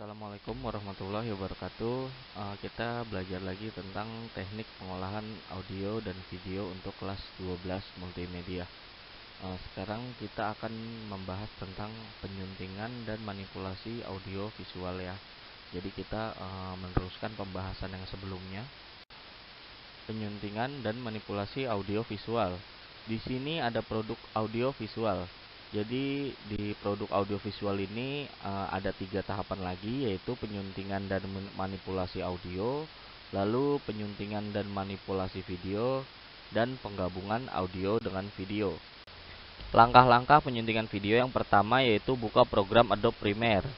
Assalamualaikum warahmatullahi wabarakatuh. Kita belajar lagi tentang teknik pengolahan audio dan video untuk kelas 12 multimedia. Sekarang kita akan membahas tentang penyuntingan dan manipulasi audio visual ya. Jadi kita meneruskan pembahasan yang sebelumnya. Penyuntingan dan manipulasi audio visual. Di sini ada produk audio visual. Jadi di produk audiovisual ini ada 3 tahapan lagi, yaitu penyuntingan dan manipulasi audio, lalu penyuntingan dan manipulasi video, dan penggabungan audio dengan video. Langkah-langkah penyuntingan video yang pertama yaitu buka program Adobe Premiere.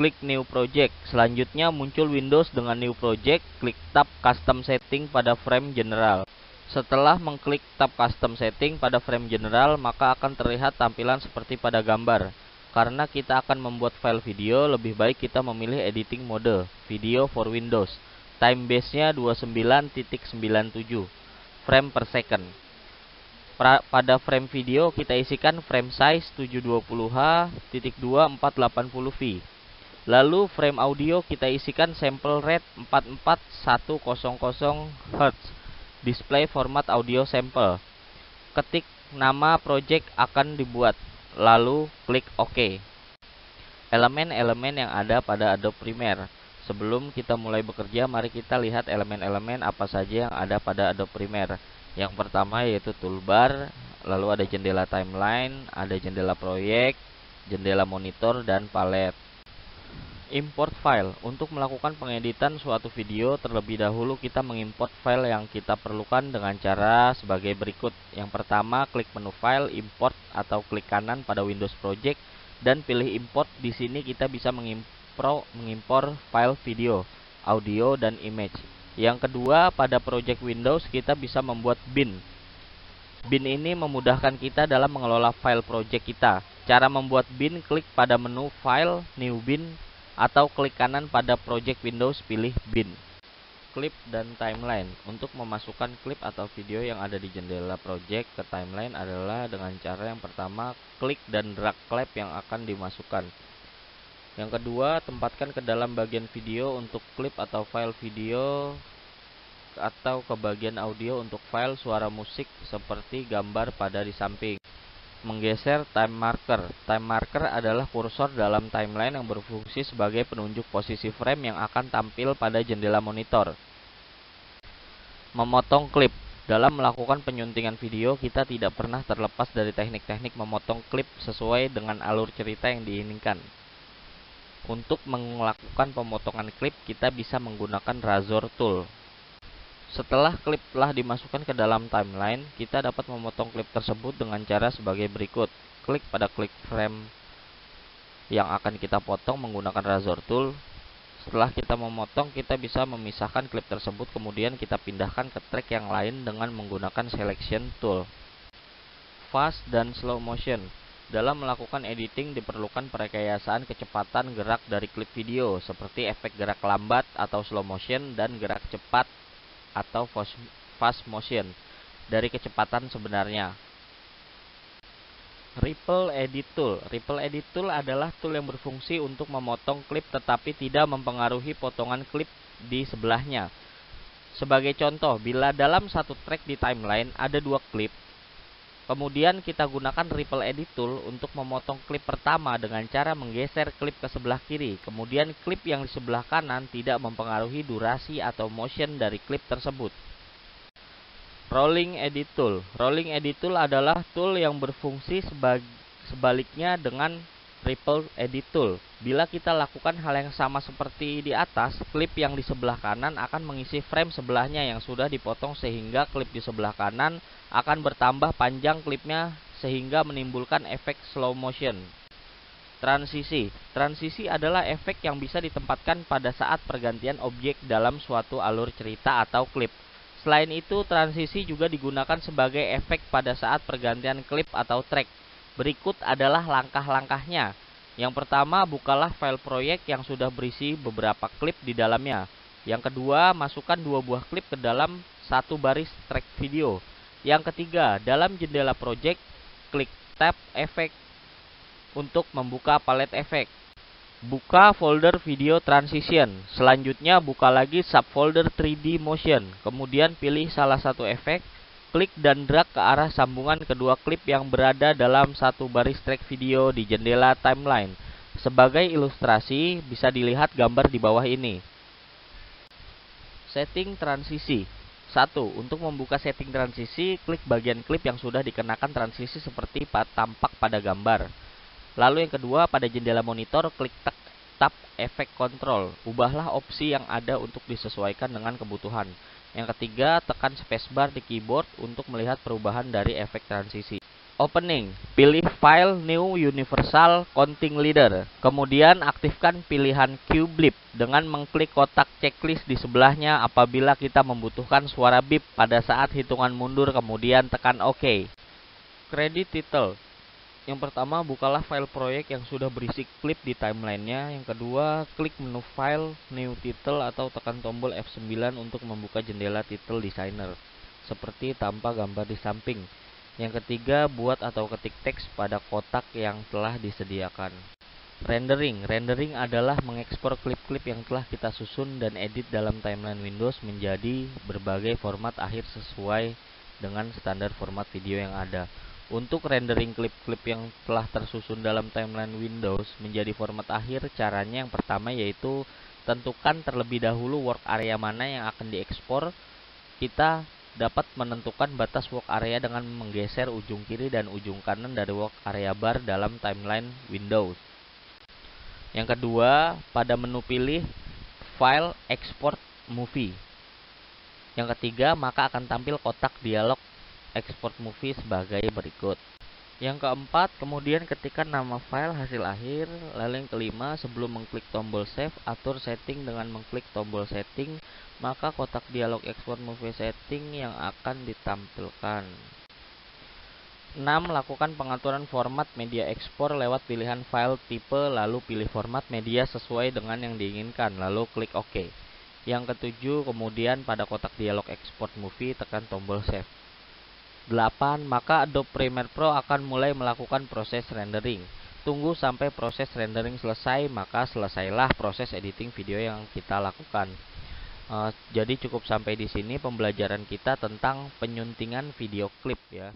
Klik New Project. Selanjutnya muncul Windows dengan New Project, klik tab Custom Setting pada frame general. Setelah mengklik tab Custom Setting pada frame general, maka akan terlihat tampilan seperti pada gambar. Karena kita akan membuat file video, lebih baik kita memilih editing mode Video for Windows. Time base-nya 29.97 frame per second. Pada frame video kita isikan frame size 720h.2.480v. Lalu frame audio kita isikan sample rate 44100 Hz. Display format audio sample. Ketik nama project akan dibuat, lalu klik OK. Elemen-elemen yang ada pada Adobe Premiere. Sebelum kita mulai bekerja, mari kita lihat elemen-elemen apa saja yang ada pada Adobe Premiere. Yang pertama yaitu toolbar, lalu ada jendela timeline, ada jendela proyek, jendela monitor, dan palet. Import file. Untuk melakukan pengeditan suatu video, terlebih dahulu kita mengimport file yang kita perlukan dengan cara sebagai berikut. Yang pertama, klik menu file, import, atau klik kanan pada Windows Project dan pilih import. Di sini kita bisa mengimpor file video, audio, dan image. Yang kedua, pada project Windows kita bisa membuat bin. Bin ini memudahkan kita dalam mengelola file project kita. Cara membuat bin, klik pada menu file, new bin, atau klik kanan pada project Windows, pilih bin. Klip dan timeline. Untuk memasukkan klip atau video yang ada di jendela project ke timeline adalah dengan cara yang pertama, klik dan drag klip yang akan dimasukkan. Yang kedua, tempatkan ke dalam bagian video untuk klip atau file video, atau ke bagian audio untuk file suara musik seperti gambar pada di samping. Menggeser time marker. Time marker adalah kursor dalam timeline yang berfungsi sebagai penunjuk posisi frame yang akan tampil pada jendela monitor. Memotong klip. Dalam melakukan penyuntingan video, kita tidak pernah terlepas dari teknik-teknik memotong klip sesuai dengan alur cerita yang diinginkan. Untuk melakukan pemotongan klip, kita bisa menggunakan razor tool. Setelah klip telah dimasukkan ke dalam timeline, kita dapat memotong klip tersebut dengan cara sebagai berikut. Klik pada klik frame yang akan kita potong menggunakan razor tool. Setelah kita memotong, kita bisa memisahkan klip tersebut, kemudian kita pindahkan ke track yang lain dengan menggunakan selection tool. Fast dan slow motion. Dalam melakukan editing diperlukan perekayasaan kecepatan gerak dari klip video, seperti efek gerak lambat atau slow motion dan gerak cepat atau fast motion dari kecepatan sebenarnya. Ripple Edit Tool. Ripple Edit Tool adalah tool yang berfungsi untuk memotong klip tetapi tidak mempengaruhi potongan klip di sebelahnya. Sebagai contoh, bila dalam satu track di timeline ada 2 klip, kemudian kita gunakan Ripple Edit Tool untuk memotong klip pertama dengan cara menggeser klip ke sebelah kiri. Kemudian klip yang di sebelah kanan tidak mempengaruhi durasi atau motion dari klip tersebut. Rolling Edit Tool. Rolling Edit Tool adalah tool yang berfungsi sebaliknya dengan Ripple Edit Tool. Bila kita lakukan hal yang sama seperti di atas, klip yang di sebelah kanan akan mengisi frame sebelahnya yang sudah dipotong sehingga klip di sebelah kanan akan bertambah panjang klipnya sehingga menimbulkan efek slow motion. Transisi. Transisi adalah efek yang bisa ditempatkan pada saat pergantian objek dalam suatu alur cerita atau klip. Selain itu, transisi juga digunakan sebagai efek pada saat pergantian klip atau track. Berikut adalah langkah-langkahnya. Yang pertama, bukalah file proyek yang sudah berisi beberapa klip di dalamnya. Yang kedua, masukkan 2 buah klip ke dalam satu baris track video. Yang ketiga, dalam jendela project, klik tab efek untuk membuka palet efek. Buka folder video transition. Selanjutnya buka lagi subfolder 3D motion. Kemudian pilih salah satu efek, klik dan drag ke arah sambungan kedua klip yang berada dalam satu baris track video di jendela timeline. Sebagai ilustrasi, bisa dilihat gambar di bawah ini. Setting transisi. 1. Untuk membuka setting transisi, klik bagian klip yang sudah dikenakan transisi seperti tampak pada gambar. Lalu yang kedua, pada jendela monitor, klik tab efek control. Ubahlah opsi yang ada untuk disesuaikan dengan kebutuhan. Yang ketiga, tekan spacebar di keyboard untuk melihat perubahan dari efek transisi. Opening, pilih File, New Universal Counting Leader. Kemudian aktifkan pilihan Cue Blip dengan mengklik kotak checklist di sebelahnya apabila kita membutuhkan suara beep pada saat hitungan mundur, kemudian tekan OK. Credit Title. Yang pertama, bukalah file proyek yang sudah berisi klip di timelinenya. Yang kedua, klik menu File, New Title atau tekan tombol F9 untuk membuka jendela Title Designer, seperti tanpa gambar di samping. Yang ketiga, buat atau ketik teks pada kotak yang telah disediakan. Rendering. Rendering adalah mengekspor klip-klip yang telah kita susun dan edit dalam timeline Windows menjadi berbagai format akhir sesuai dengan standar format video yang ada. Untuk rendering klip-klip yang telah tersusun dalam timeline Windows menjadi format akhir, caranya yang pertama yaitu tentukan terlebih dahulu work area mana yang akan diekspor. Kita dapat menentukan batas work area dengan menggeser ujung kiri dan ujung kanan dari work area bar dalam timeline Windows. Yang kedua, pada menu pilih File, Export Movie. Yang ketiga, maka akan tampil kotak dialog Export Movie sebagai berikut. Yang keempat, kemudian ketikkan nama file hasil akhir. Lalu yang kelima, sebelum mengklik tombol save, atur setting dengan mengklik tombol setting, maka kotak dialog Export Movie Setting yang akan ditampilkan. 6. Lakukan pengaturan format media ekspor lewat pilihan file tipe, lalu pilih format media sesuai dengan yang diinginkan, lalu klik OK. Yang ketujuh, kemudian pada kotak dialog Export Movie, tekan tombol save. 8. Maka Adobe Premiere Pro akan mulai melakukan proses rendering. Tunggu sampai proses rendering selesai, maka selesailah proses editing video yang kita lakukan. Jadi cukup sampai di sini pembelajaran kita tentang penyuntingan video klip ya.